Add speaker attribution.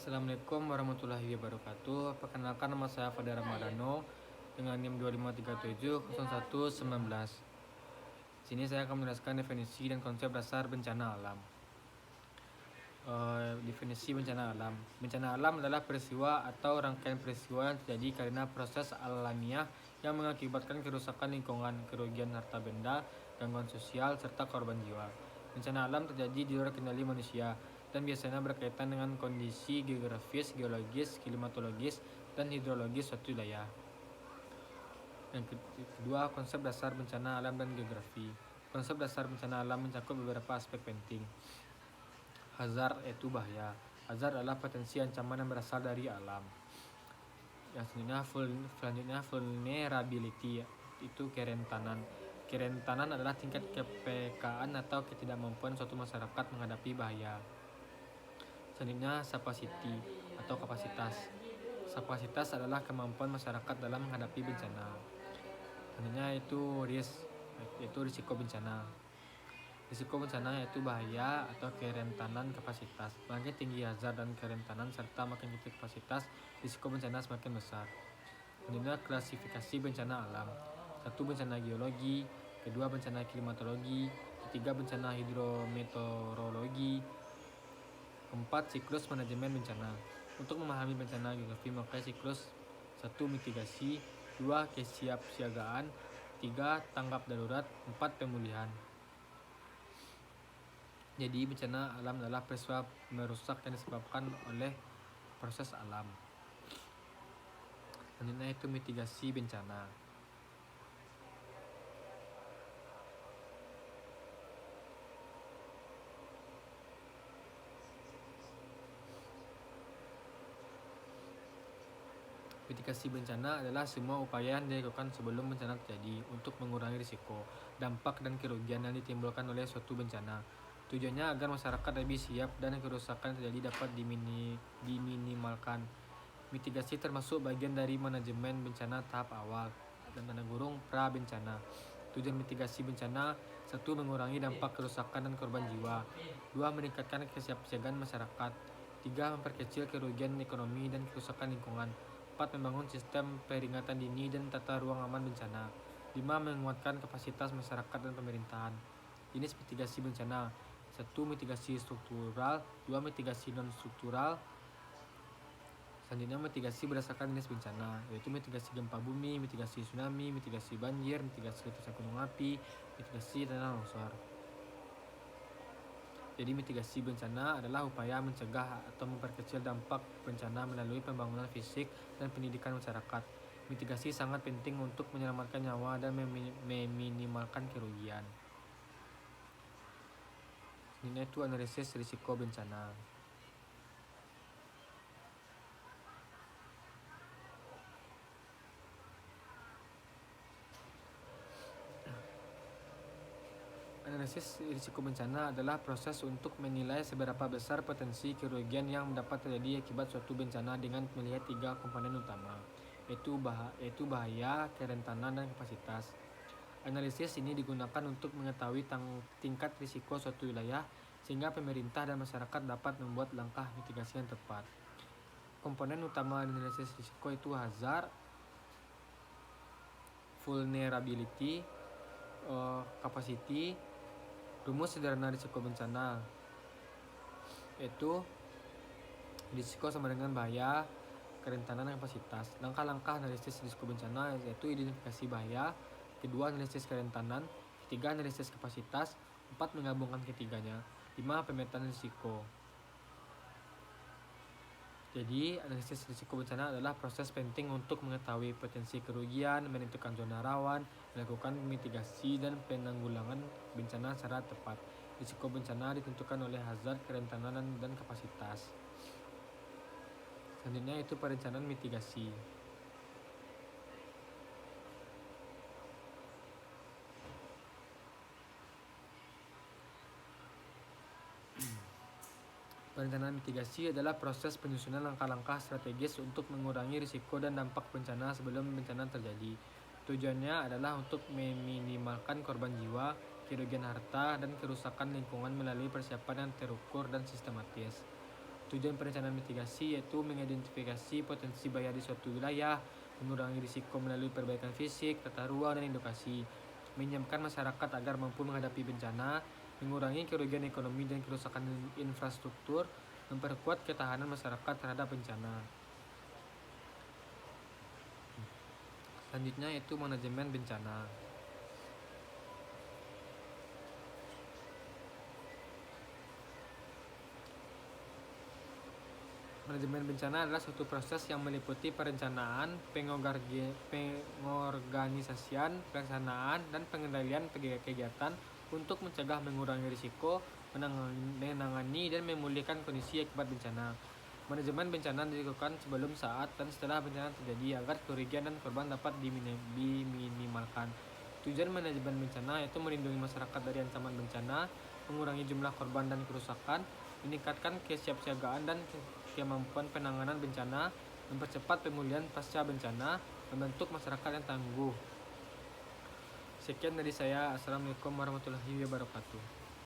Speaker 1: Assalamualaikum warahmatullahi wabarakatuh. Perkenalkan, nama saya Fadar Ramadhano dengan NIM 25370119. Sini saya akan menjelaskan definisi dan konsep dasar bencana alam. Definisi bencana alam. Bencana alam adalah peristiwa atau rangkaian peristiwa yang terjadi karena proses alamiah yang mengakibatkan kerusakan lingkungan, kerugian harta benda, gangguan sosial, serta korban jiwa. Bencana alam terjadi di luar kendali manusia dan biasanya berkaitan dengan kondisi geografis, geologis, klimatologis, dan hidrologis suatu wilayah. Yang kedua, konsep dasar bencana alam dan geografi. Konsep dasar bencana alam mencakup beberapa aspek penting. Hazard yaitu bahaya. Hazard adalah potensi ancaman yang berasal dari alam. Yang selanjutnya vulnerability, itu kerentanan. Kerentanan adalah tingkat kepekaan atau ketidakmampuan suatu masyarakat menghadapi bahaya. Selanjutnya capacity atau kapasitas. Kapasitas adalah kemampuan masyarakat dalam menghadapi bencana. Selanjutnya itu risk, yaitu risiko bencana. Risiko bencana yaitu bahaya atau kerentanan kapasitas. Makin tinggi hazard dan kerentanan serta makin kecil kapasitas, risiko bencana semakin besar. Selanjutnya klasifikasi bencana alam. 1. Bencana geologi. 2. Bencana klimatologi. 3. Bencana hidrometeorologi. 4. Siklus manajemen bencana. Untuk memahami bencana geografi, maka siklus 1. Mitigasi. 2. Kesiapsiagaan. 3. Tanggap darurat. 4. Pemulihan. Jadi bencana alam adalah peristiwa merusak yang disebabkan oleh proses alam. Selanjutnya itu mitigasi bencana. Mitigasi bencana adalah semua upaya yang dilakukan sebelum bencana terjadi untuk mengurangi risiko, dampak, dan kerugian yang ditimbulkan oleh suatu bencana. Tujuannya agar masyarakat lebih siap dan kerusakan terjadi dapat diminimalkan. Mitigasi termasuk bagian dari manajemen bencana tahap awal dan pra-bencana. Tujuan mitigasi bencana: 1. Mengurangi dampak kerusakan dan korban jiwa. 2. Meningkatkan kesiapsiagaan masyarakat. 3. Memperkecil kerugian ekonomi dan kerusakan lingkungan. 4. Membangun sistem peringatan dini dan tata ruang aman bencana. 5. Menguatkan kapasitas masyarakat dan pemerintahan. Jenis mitigasi bencana: 1. Mitigasi struktural. 2. Mitigasi non-struktural. Selanjutnya mitigasi berdasarkan jenis bencana, yaitu mitigasi gempa bumi, mitigasi tsunami, mitigasi banjir, mitigasi letusan gunung api, mitigasi tanah longsor. Jadi mitigasi bencana adalah upaya mencegah atau memperkecil dampak bencana melalui pembangunan fisik dan pendidikan masyarakat. Mitigasi sangat penting untuk menyelamatkan nyawa dan meminimalkan kerugian. Ini itu analisis risiko bencana. Analisis risiko bencana adalah proses untuk menilai seberapa besar potensi kerugian yang dapat terjadi akibat suatu bencana dengan melihat 3 komponen utama, yaitu bahaya, kerentanan, dan kapasitas. Analisis ini digunakan untuk mengetahui tingkat risiko suatu wilayah sehingga pemerintah dan masyarakat dapat membuat langkah mitigasi yang tepat. Komponen utama analisis risiko itu hazard, vulnerability, capacity. Rumus sederhana risiko bencana yaitu risiko sama dengan bahaya, kerentanan, dan kapasitas. Langkah-langkah analisis risiko bencana yaitu identifikasi bahaya, 2. Analisis kerentanan, 3. Analisis kapasitas, 4. Menggabungkan ketiganya, 5. Pemetaan risiko. Jadi analisis risiko bencana adalah proses penting untuk mengetahui potensi kerugian, menentukan zona rawan, melakukan mitigasi dan penanggulangan bencana secara tepat. Risiko bencana ditentukan oleh hazard, kerentanan, dan kapasitas. Selanjutnya itu perencanaan mitigasi. Perencanaan mitigasi adalah proses penyusunan langkah-langkah strategis untuk mengurangi risiko dan dampak bencana sebelum bencana terjadi. Tujuannya adalah untuk meminimalkan korban jiwa, kerugian harta, dan kerusakan lingkungan melalui persiapan yang terukur dan sistematis. Tujuan perencanaan mitigasi yaitu mengidentifikasi potensi bahaya di suatu wilayah, mengurangi risiko melalui perbaikan fisik, tata ruang, dan edukasi, menyiapkan masyarakat agar mampu menghadapi bencana, mengurangi kerugian ekonomi dan kerusakan infrastruktur, memperkuat ketahanan masyarakat terhadap bencana. Selanjutnya yaitu manajemen bencana. Manajemen bencana adalah suatu proses yang meliputi perencanaan, pengorganisasian, pelaksanaan, dan pengendalian kegiatan untuk mencegah, mengurangi risiko, menangani, dan memulihkan kondisi akibat bencana. Manajemen bencana dilakukan sebelum, saat, dan setelah bencana terjadi agar kerugian dan korban dapat diminimalkan. Tujuan manajemen bencana yaitu melindungi masyarakat dari ancaman bencana, mengurangi jumlah korban dan kerusakan, meningkatkan kesiapsiagaan dan kemampuan penanganan bencana, mempercepat pemulihan pasca bencana, membentuk masyarakat yang tangguh. Sekian dari saya. Assalamualaikum warahmatullahi wabarakatuh.